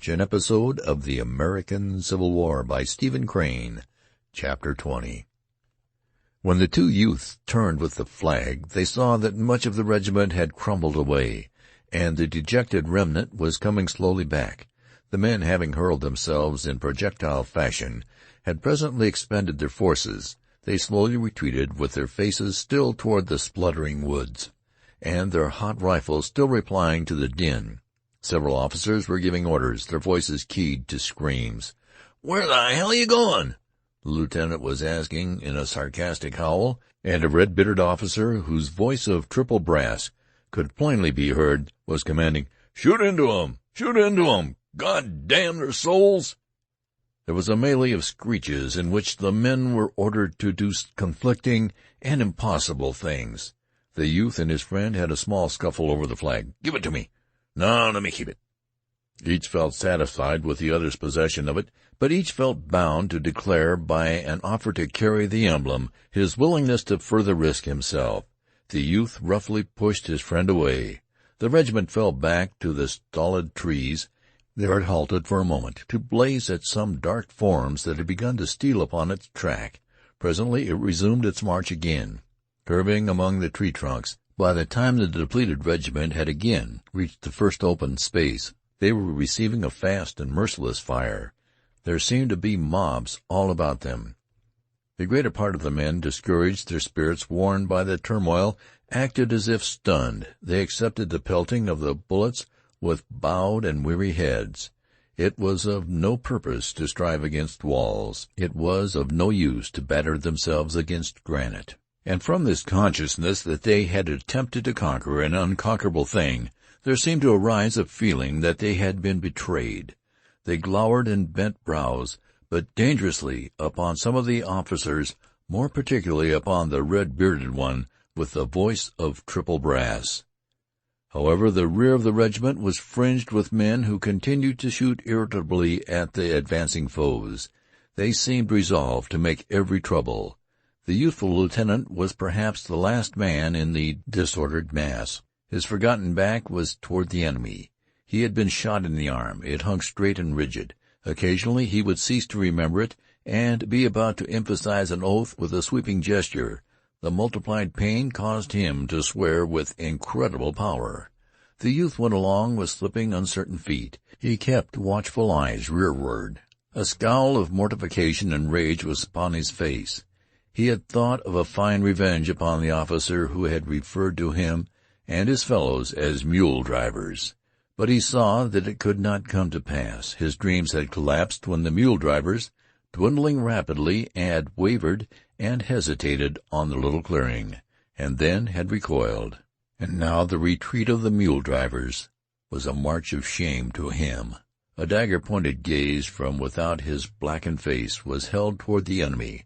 an episode of the American Civil War by Stephen Crane. Chapter 20. When the two youths turned with the flag, they saw that much of the regiment had crumbled away, and the dejected remnant was coming slowly back. The men, having hurled themselves in projectile fashion, had presently expended their forces. They slowly retreated, with their faces still toward the spluttering woods, and their hot rifles still replying to the din. Several officers were giving orders, their voices keyed to screams. "Where the hell are you going?" the lieutenant was asking in a sarcastic howl, and a red-bittered officer, whose voice of triple brass could plainly be heard, was commanding, "Shoot into 'em! Shoot into 'em! God damn their souls!" There was a melee of screeches in which the men were ordered to do conflicting and impossible things. The youth and his friend had a small scuffle over the flag. "Give it to me." "No, let me keep it." Each felt satisfied with the other's possession of it, but each felt bound to declare by an offer to carry the emblem his willingness to further risk himself. The youth roughly pushed his friend away. The regiment fell back to the stolid trees. There it halted for a moment, to blaze at some dark forms that had begun to steal upon its track. Presently it resumed its march again, curving among the tree trunks. By the time the depleted regiment had again reached the first open space, they were receiving a fast and merciless fire. There seemed to be mobs all about them. The greater part of the men, discouraged, their spirits worn by the turmoil, acted as if stunned. They accepted the pelting of the bullets with bowed and weary heads. It was of no purpose to strive against walls. It was of no use to batter themselves against granite. And from this consciousness that they had attempted to conquer an unconquerable thing, there seemed to arise a feeling that they had been betrayed. They glowered and bent brows, but dangerously, upon some of the officers, more particularly upon the red-bearded one with the voice of triple brass. However, the rear of the regiment was fringed with men who continued to shoot irritably at the advancing foes. They seemed resolved to make every trouble. The youthful lieutenant was perhaps the last man in the disordered mass. His forgotten back was toward the enemy. He had been shot in the arm. It hung straight and rigid. Occasionally he would cease to remember it, and be about to emphasize an oath with a sweeping gesture. The multiplied pain caused him to swear with incredible power. The youth went along with slipping, uncertain feet. He kept watchful eyes rearward. A scowl of mortification and rage was upon his face. He had thought of a fine revenge upon the officer who had referred to him and his fellows as mule drivers. But he saw that it could not come to pass. His dreams had collapsed when the mule drivers, dwindling rapidly, had wavered and hesitated on the little clearing, and then had recoiled. And now the retreat of the mule drivers was a march of shame to him. A dagger-pointed gaze from without his blackened face was held toward the enemy,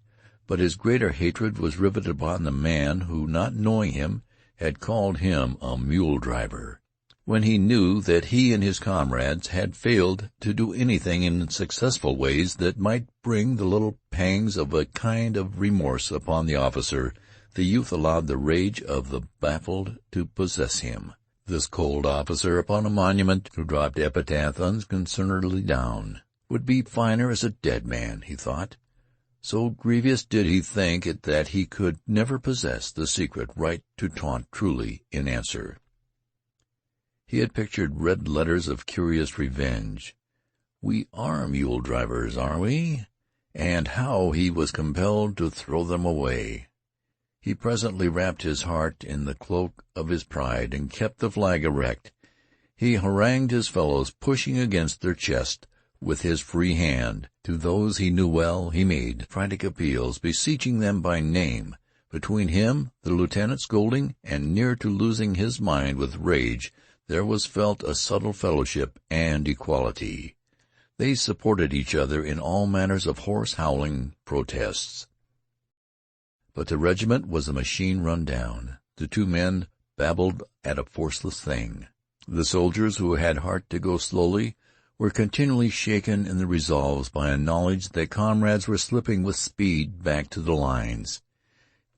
but his greater hatred was riveted upon the man who, not knowing him, had called him a mule driver. When he knew that he and his comrades had failed to do anything in successful ways that might bring the little pangs of a kind of remorse upon the officer, the youth allowed the rage of the baffled to possess him. This cold officer upon a monument, who dropped epitaph unconcernedly down, would be finer as a dead man, he thought. So grievous did he think it that he could never possess the secret right to taunt truly in answer. He had pictured red letters of curious revenge. "We are mule drivers, are we?" And how he was compelled to throw them away. He presently wrapped his heart in the cloak of his pride and kept the flag erect. He harangued his fellows, pushing against their chest with his free hand. To those he knew well he made frantic appeals, beseeching them by name. Between him, the lieutenant, scolding, and near to losing his mind with rage, there was felt a subtle fellowship and equality. They supported each other in all manners of hoarse, howling protests. But the regiment was a machine run down. The two men babbled at a forceless thing. The soldiers, who had heart to go slowly, were continually shaken in their resolves by a knowledge that comrades were slipping with speed back to the lines.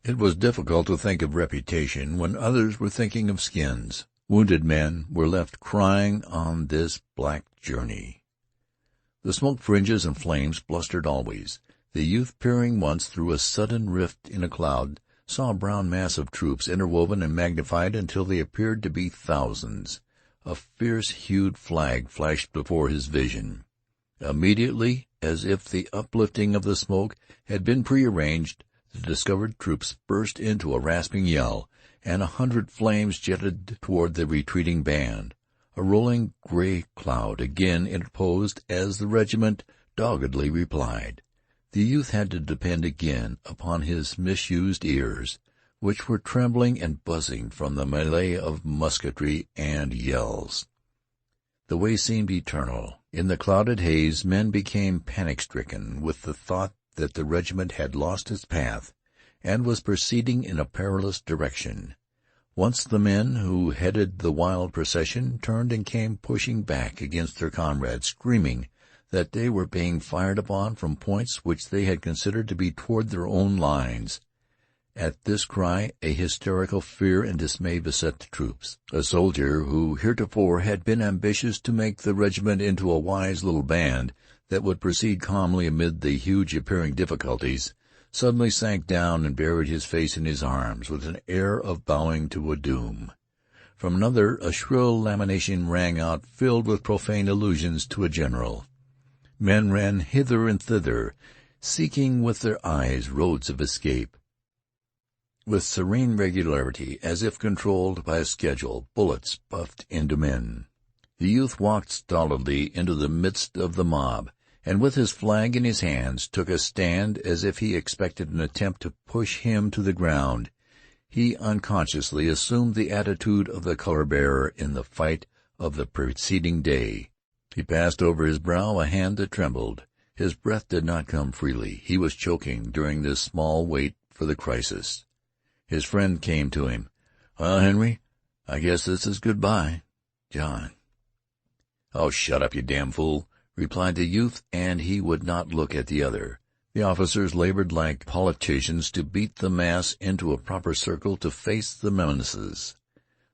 It was difficult to think of reputation when others were thinking of skins. Wounded men were left crying on this black journey. The smoke fringes and flames blustered always. The youth, peering once through a sudden rift in a cloud, saw a brown mass of troops interwoven and magnified until they appeared to be thousands. A fierce-hued flag flashed before his vision. Immediately, as if the uplifting of the smoke had been prearranged, the discovered troops burst into a rasping yell, and 100 flames jetted toward the retreating band. A rolling gray cloud again interposed as the regiment doggedly replied. The youth had to depend again upon his misused ears, which were trembling and buzzing from the melee of musketry and yells. The way seemed eternal. In the clouded haze men became panic-stricken with the thought that the regiment had lost its path and was proceeding in a perilous direction. Once the men who headed the wild procession turned and came pushing back against their comrades, screaming that they were being fired upon from points which they had considered to be toward their own lines. At this cry a hysterical fear and dismay beset the troops. A soldier who heretofore had been ambitious to make the regiment into a wise little band that would proceed calmly amid the huge appearing difficulties, suddenly sank down and buried his face in his arms with an air of bowing to a doom. From another a shrill lamentation rang out, filled with profane allusions to a general. Men ran hither and thither, seeking with their eyes roads of escape. With serene regularity, as if controlled by a schedule, bullets buffed into men. The youth walked stolidly into the midst of the mob, and with his flag in his hands took a stand as if he expected an attempt to push him to the ground. He unconsciously assumed the attitude of the color-bearer in the fight of the preceding day. He passed over his brow a hand that trembled. His breath did not come freely. He was choking during this small wait for the crisis. His friend came to him. "Well, Henry, I guess this is good-bye. John." "Oh, shut up, you damn fool," replied the youth, and he would not look at the other. The officers labored like politicians to beat the mass into a proper circle to face the menaces.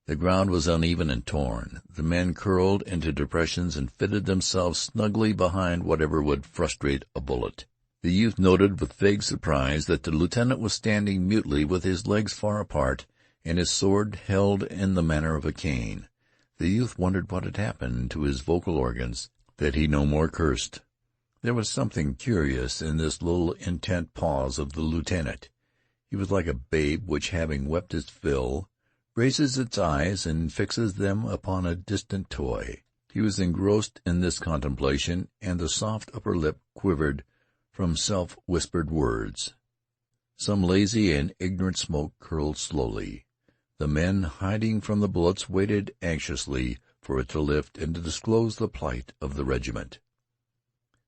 The ground was uneven and torn. The men curled into depressions and fitted themselves snugly behind whatever would frustrate a bullet. The youth noted with vague surprise that the lieutenant was standing mutely with his legs far apart and his sword held in the manner of a cane. The youth wondered what had happened to his vocal organs, that he no more cursed. There was something curious in this little intent pause of the lieutenant. He was like a babe which, having wept its fill, raises its eyes and fixes them upon a distant toy. He was engrossed in this contemplation, and the soft upper lip quivered from self-whispered words. Some lazy and ignorant smoke curled slowly. The men, hiding from the bullets, waited anxiously for it to lift and to disclose the plight of the regiment.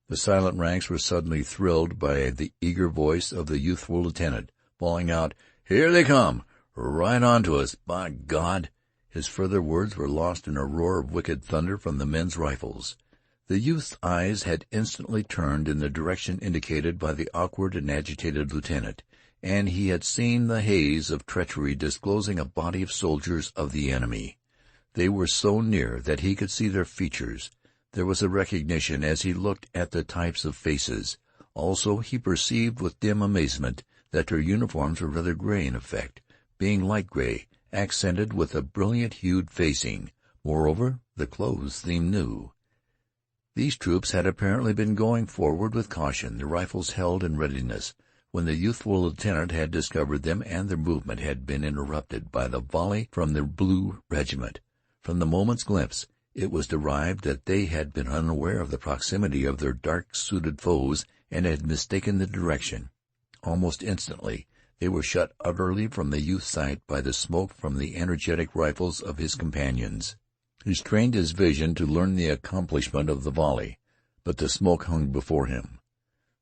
The silent ranks were suddenly thrilled by the eager voice of the youthful lieutenant, bawling out, "Here they come! Right on to us, by God!" His further words were lost in a roar of wicked thunder from the men's rifles. The youth's eyes had instantly turned in the direction indicated by the awkward and agitated lieutenant, and he had seen the haze of treachery disclosing a body of soldiers of the enemy. They were so near that he could see their features. There was a recognition as he looked at the types of faces. Also he perceived with dim amazement that their uniforms were rather gray in effect, being light gray, accented with a brilliant-hued facing. Moreover, the clothes seemed new. These troops had apparently been going forward with caution, their rifles held in readiness, when the youthful lieutenant had discovered them, and their movement had been interrupted by the volley from the blue regiment. From the moment's glimpse, it was derived that they had been unaware of the proximity of their dark-suited foes and had mistaken the direction. Almost instantly they were shut utterly from the youth's sight by the smoke from the energetic rifles of his companions. He strained his vision to learn the accomplishment of the volley, but the smoke hung before him.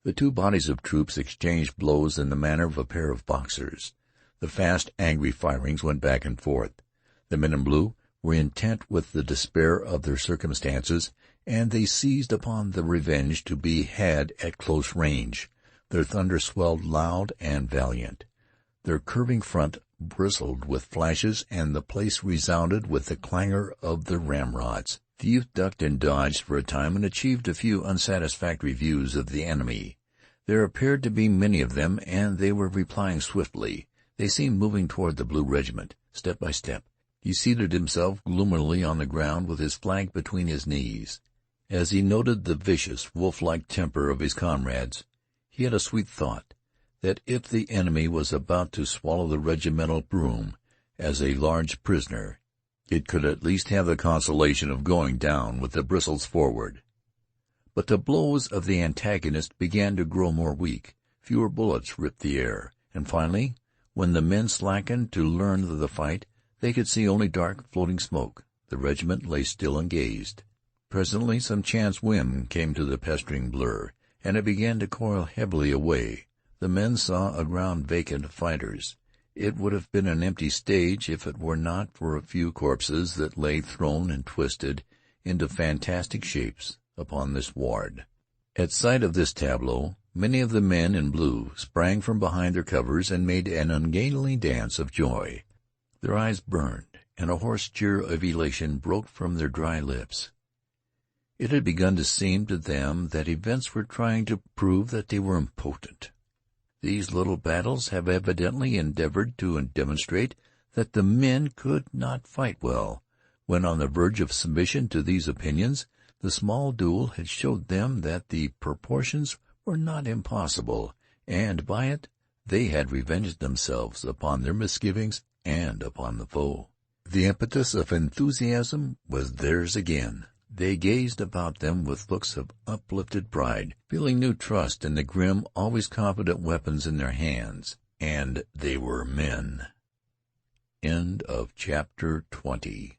The two bodies of troops exchanged blows in the manner of a pair of boxers. The fast, angry firings went back and forth. The men in blue were intent with the despair of their circumstances, and they seized upon the revenge to be had at close range. Their thunder swelled loud and valiant. Their curving front bristled with flashes, and the place resounded with the clangor of their ramrods. The youth ducked and dodged for a time and achieved a few unsatisfactory views of the enemy. There appeared to be many of them, and they were replying swiftly. They seemed moving toward the blue regiment, step by step. He seated himself gloomily on the ground with his flag between his knees. As he noted the vicious, wolf-like temper of his comrades, he had a sweet thought that if the enemy was about to swallow the regimental broom as a large prisoner, it could at least have the consolation of going down with the bristles forward. But the blows of the antagonist began to grow more weak. Fewer bullets ripped the air, and finally, when the men slackened to learn of the fight, they could see only dark, floating smoke. The regiment lay still and gazed. Presently some chance whim came to the pestering blur, and it began to coil heavily away. The men saw a ground vacant of fighters. It would have been an empty stage if it were not for a few corpses that lay thrown and twisted into fantastic shapes upon the sward. At sight of this tableau, many of the men in blue sprang from behind their covers and made an ungainly dance of joy. Their eyes burned, and a hoarse cheer of elation broke from their dry lips. It had begun to seem to them that events were trying to prove that they were impotent. These little battles have evidently endeavored to demonstrate that the men could not fight well. When on the verge of submission to these opinions, the small duel had showed them that the proportions were not impossible, and by it they had revenged themselves upon their misgivings and upon the foe. The impetus of enthusiasm was theirs again. They gazed about them with looks of uplifted pride, feeling new trust in the grim, always confident weapons in their hands. And they were men. End of chapter 20.